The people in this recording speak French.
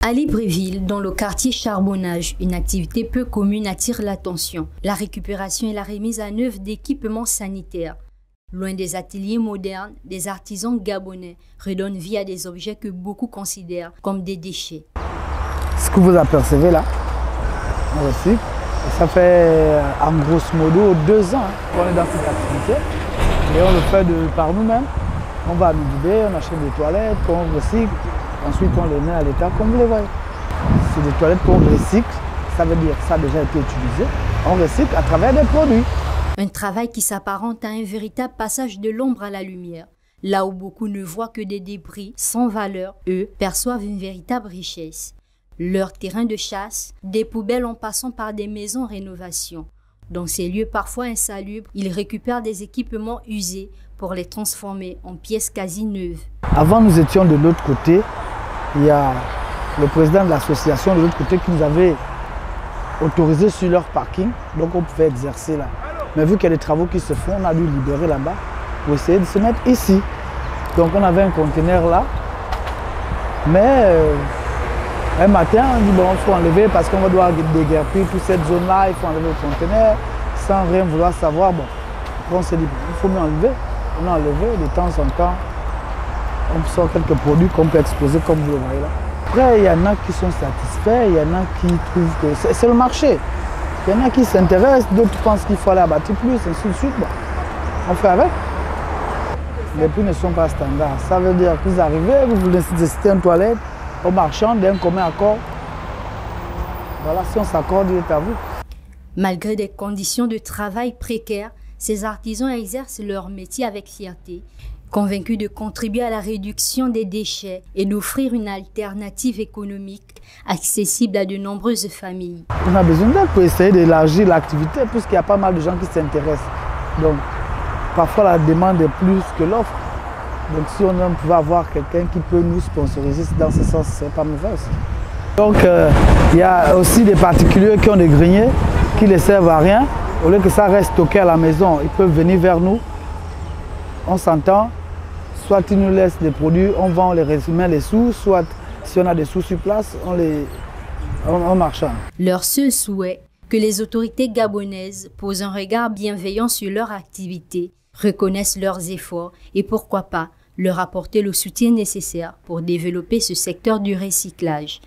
À Libreville, dans le quartier Charbonnage, une activité peu commune attire l'attention. La récupération et la remise à neuf d'équipements sanitaires. Loin des ateliers modernes, des artisans gabonais redonnent vie à des objets que beaucoup considèrent comme des déchets. Ce que vous apercevez là, on recycle. Ça fait en grosso modo 2 ans qu'on est dans cette activité et on le fait par nous-mêmes. On va à Midibé, on achète des toilettes qu'on recycle, ensuite on les met à l'état comme vous les voyez. C'est des toilettes qu'on recycle, ça veut dire que ça a déjà été utilisé, on recycle à travers des produits. Un travail qui s'apparente à un véritable passage de l'ombre à la lumière. Là où beaucoup ne voient que des débris sans valeur, eux perçoivent une véritable richesse. Leur terrain de chasse, des poubelles en passant par des maisons en rénovation. Dans ces lieux parfois insalubres, ils récupèrent des équipements usés pour les transformer en pièces quasi neuves. Avant, nous étions de l'autre côté. Il y a le président de l'association de l'autre côté qui nous avait autorisé sur leur parking, donc on pouvait exercer là. Mais vu qu'il y a des travaux qui se font, on a dû libérer là-bas pour essayer de se mettre ici. Donc on avait un conteneur là, mais un matin, on dit bon, il faut enlever parce qu'on va devoir déguerpir toute cette zone-là, il faut enlever le conteneur sans rien vouloir savoir. Bon, après on s'est dit, il faut mieux enlever. On a enlevé de temps en temps, on sort quelques produits qu'on peut exposer comme vous le voyez là. Après, il y en a qui sont satisfaits, il y en a qui trouvent que c'est le marché. Il y en a qui s'intéressent, d'autres pensent qu'il faut aller abattre plus, ainsi de suite. Bon, on fait avec. Les prix ne sont pas standards. Ça veut dire que vous arrivez, vous voulez nécessiter une toilette, au marchand d'un commun accord. Voilà, si on s'accorde, il est à vous. Malgré des conditions de travail précaires, ces artisans exercent leur métier avec fierté, convaincus de contribuer à la réduction des déchets et d'offrir une alternative économique accessible à de nombreuses familles. On a besoin d'aide pour essayer d'élargir l'activité puisqu'il y a pas mal de gens qui s'intéressent. Donc, parfois la demande est plus que l'offre. Donc si on pouvait avoir quelqu'un qui peut nous sponsoriser dans ce sens, ce n'est pas mauvais aussi. Donc il y a aussi des particuliers qui ont des greniers qui ne servent à rien. Au lieu que ça reste stocké à la maison, ils peuvent venir vers nous. On s'entend, soit ils nous laissent des produits, on vend, on les met les sous, soit si on a des sous sur place, on marchande. Leur seul souhait, que les autorités gabonaises posent un regard bienveillant sur leur activité, reconnaissent leurs efforts et pourquoi pas leur apporter le soutien nécessaire pour développer ce secteur du recyclage.